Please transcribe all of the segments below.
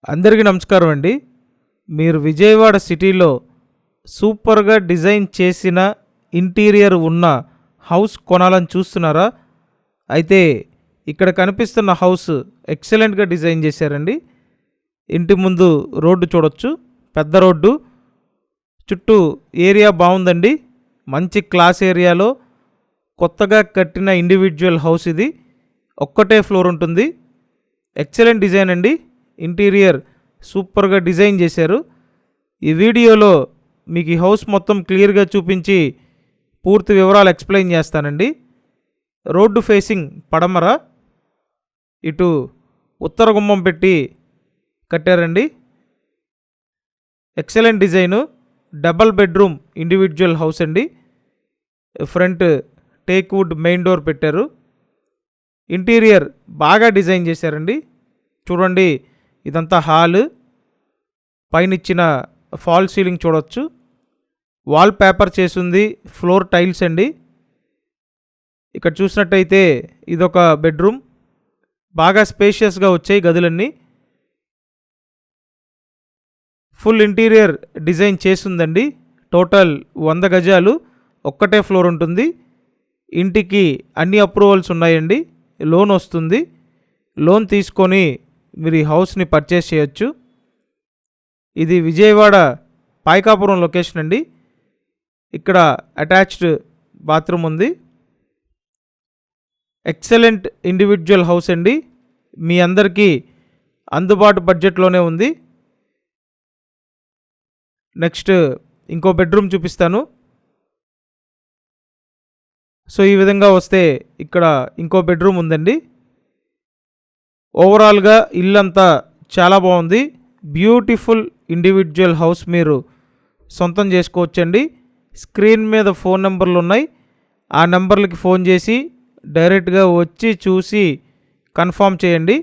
అందరికీ నమస్కారం అండి. మీరు విజయవాడ సిటీలో సూపర్గా డిజైన్ చేసిన ఇంటీరియర్ ఉన్న హౌస్ కొనాలని చూస్తున్నారా? అయితే ఇక్కడ కనిపిస్తున్న హౌస్ ఎక్సలెంట్గా డిజైన్ చేశారండి. ఇంటి ముందు రోడ్డు చూడొచ్చు, పెద్ద రోడ్డు, చుట్టూ ఏరియా బాగుందండి. మంచి క్లాస్ ఏరియాలో కొత్తగా కట్టిన ఇండివిజువల్ హౌస్ ఇది. ఒక్కటే ఫ్లోర్ ఉంటుంది. ఎక్సలెంట్ డిజైన్ అండి. ఇంటీరియర్ సూపర్గా డిజైన్ చేశారు. ఈ వీడియోలో మీకు ఈ హౌస్ మొత్తం క్లియర్గా చూపించి పూర్తి వివరాలు ఎక్స్ప్లెయిన్ చేస్తానండి. రోడ్డు ఫేసింగ్ పడమర, ఇటు ఉత్తర గుమ్మం పెట్టి కట్టారండి. Excellent design. Double bedroom individual house అండి. Front teak wood main door పెట్టారు. ఇంటీరియర్ బాగా డిజైన్ చేశారండి. చూడండి, ఇదంతా హాల్, పైన ఇచ్చిన ఫాల్ సీలింగ్ చూడొచ్చు. వాల్ పేపర్ చేసింది, ఫ్లోర్ టైల్స్ అండి. ఇక్కడ చూసినట్టయితే ఇదొక బెడ్రూమ్. బాగా స్పేషియస్గా వచ్చాయి గదులన్నీ. ఫుల్ ఇంటీరియర్ డిజైన్ చేసిందండి. టోటల్ 100 గజాలు, ఒక్కటే ఫ్లోర్ ఉంటుంది. ఇంటికి అన్ని అప్రూవల్స్ ఉన్నాయండి. లోన్ వస్తుంది. లోన్ తీసుకొని మీరు ఈ హౌస్ని పర్చేస్ చేయొచ్చు. ఇది విజయవాడ పాయకాపురం లొకేషన్ అండి. ఇక్కడ అటాచ్డ్ బాత్రూమ్ ఉంది. ఎక్సలెంట్ ఇండివిజువల్ హౌస్ అండి. మీ అందరికీ అందుబాటు బడ్జెట్లోనే ఉంది. నెక్స్ట్ ఇంకో బెడ్రూమ్ చూపిస్తాను. సో ఈ విధంగా వస్తే ఇక్కడ ఇంకో బెడ్రూమ్ ఉందండి. ఓవరాల్గా ఇల్లంతా చాలా బాగుంది. బ్యూటిఫుల్ ఇండివిజువల్ హౌస్ మీరు సొంతం చేసుకోవచ్చండి. స్క్రీన్ మీద ఫోన్ నెంబర్లు ఉన్నాయి. ఆ నెంబర్లకి ఫోన్ చేసి డైరెక్ట్గా వచ్చి చూసి కన్ఫర్మ్ చేయండి.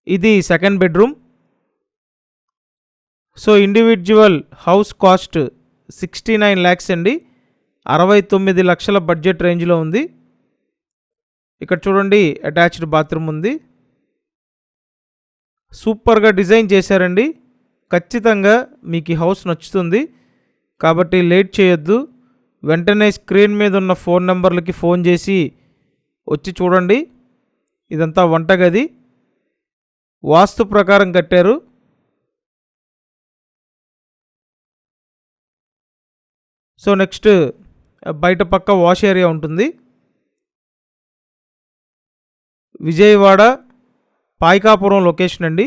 ఇది second bedroom. So individual house cost 69 lakhs అండి. 69 లక్షల బడ్జెట్ రేంజ్లో ఉంది. ఇక్కడ చూడండి, అటాచ్డ్ బాత్రూమ్ ఉంది. సూపర్గా డిజైన్ చేశారండి. ఖచ్చితంగా మీకు ఈ హౌస్ నచ్చుతుంది. కాబట్టి లేట్ చేయొద్దు. వెంటనే స్క్రీన్ మీద ఉన్న ఫోన్ నెంబర్లకి ఫోన్ చేసి వచ్చి చూడండి. ఇదంతా వంటగది, వాస్తు ప్రకారం కట్టారు. సో నెక్స్ట్ బయట పక్క వాష్ ఏరియా ఉంటుంది. విజయవాడ పాయకాపురం లొకేషన్ అండి.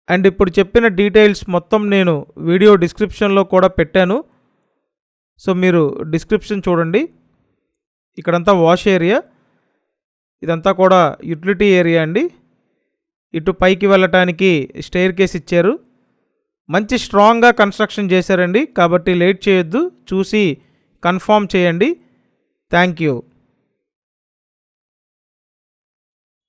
అండ్ ఇప్పుడు చెప్పిన డీటెయిల్స్ మొత్తం నేను వీడియో డిస్క్రిప్షన్లో కూడా పెట్టాను. సో మీరు డిస్క్రిప్షన్ చూడండి. ఇక్కడంతా వాష్ ఏరియా, ఇదంతా కూడా యూటిలిటీ ఏరియా అండి. ఇటు పైకి వెళ్ళటానికి స్టెయిర్ కేస్ ఇచ్చారు. మంచి స్ట్రాంగ్గా కన్స్ట్రక్షన్ చేశారండి. కాబట్టి లేట్ చేయొద్దు, చూసి కన్ఫర్మ్ చేయండి. Thank you.